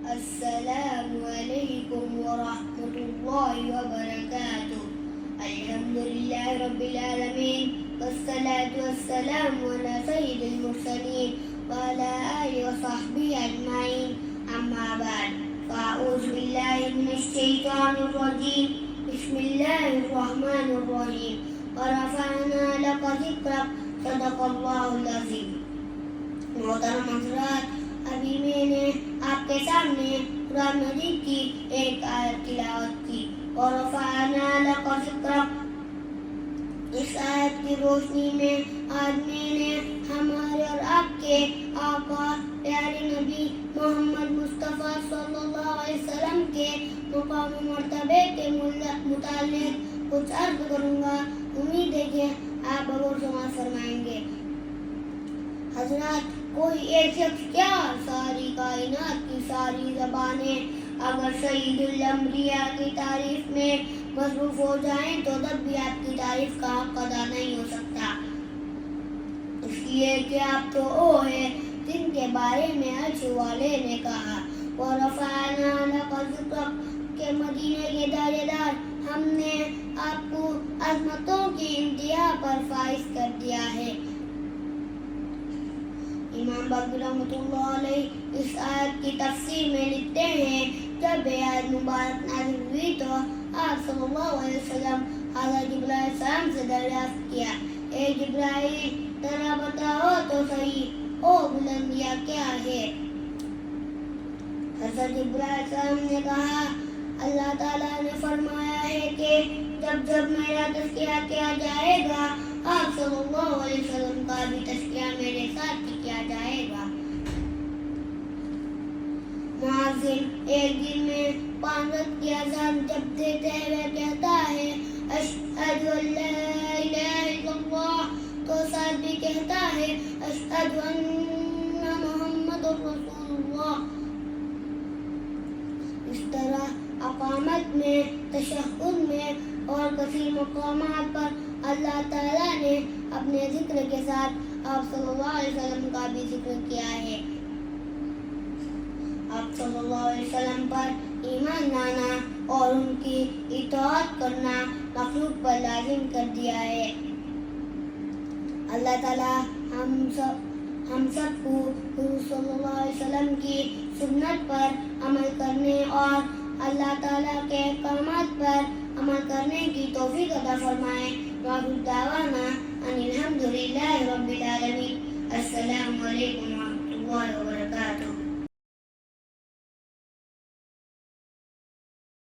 السلام عليكم ورحمة الله وبركاته. الحمد لله رب العالمين، والصلاة والسلام على سيد المرسلين وعلى آله وصحبه أجمعين. أما بعد، فأعوذ بالله من الشيطان الرجيم. بسم الله الرحمن الرحيم. ورفعنا لك ذكرك. صدق الله العظيم. محترم حضرات، ابھی میں نے آپ کے سامنے قرآن مجید کی ایک آیت تلاوت کی، اور رفعنا لک ذکرک. اس آیت کی روشنی میں آج میں نے ہمارے اور آپ کے آقا پیارے نبی محمد مصطفیٰ صلی اللہ علیہ وسلم کے مقام و مرتبے کے متعلق کچھ عرض کروں گا. امید ہے کہ آپ غور سماعت فرمائیں گے. حضرات، کوئی ایک شخص کیا ساری کائنات کی ساری زبانیں اگر سید الانبیاء کی تعریف میں مصروف ہو جائیں تو تب بھی آپ کی تعریف کا حق ادا نہیں ہو سکتا، اس لیے کہ آپ تو وہ ہیں جن کے بارے میں عرش والے نے کہا وَرَفَعْنَا لَكَ ذِكْرَكَ کہ مدینے کے دارے دار ہم نے آپ کو عظمتوں کی انتہا پر فائز کر دیا ہے. امام باقر رحمۃ اللہ علیہ اس آیت کی تفسیر میں لکھتے ہیں، جب یہ آیت مبارک نازل ہوئی تو آپ صلی اللہ علیہ وسلم حضرت جبرائیل علیہ السلام سے دریافت کیا، اے جبرائیل، ذرا بتاؤ تو صحیح او بلندیاں کیا ہے؟ حضرت جبرائیل علیہ السلام نے کہا، اللہ تعالیٰ نے فرمایا ہے کہ جب جب میرا تذکرہ کیا جائے گا آپ صلی اللہ علیہ وسلم کا بھی تذکرہ میرے ساتھ کیا جائے گا. مؤذن ایک دن میں 5 وقت کی اذان جب دیتے ہوئے کہتا ہے اشہد ان لا الہ الا اللہ، تو ساتھ بھی کہتا ہے اشہد ان محمد رسول اللہ. اس طرح اقامت میں، تشہد میں اور کثیر مقامات پر اللہ تعالیٰ نے اپنے ذکر کے ساتھ آپ صلی اللہ علیہ وسلم کا بھی ذکر کیا ہے. آپ صلی اللہ علیہ وسلم پر ایمان لانا اور ان کی اطاعت کرنا مخلوق پر لازم کر دیا ہے. اللہ تعالیٰ ہم سب کو حضور صلی اللہ علیہ وسلم کی سنت پر عمل کرنے اور اللہ تعالیٰ کے احکامات پر عمل کرنے کی توفیق عطا فرمائے. وآخر دعوانا ان الحمد للہ رب العالمین. السلام علیکم.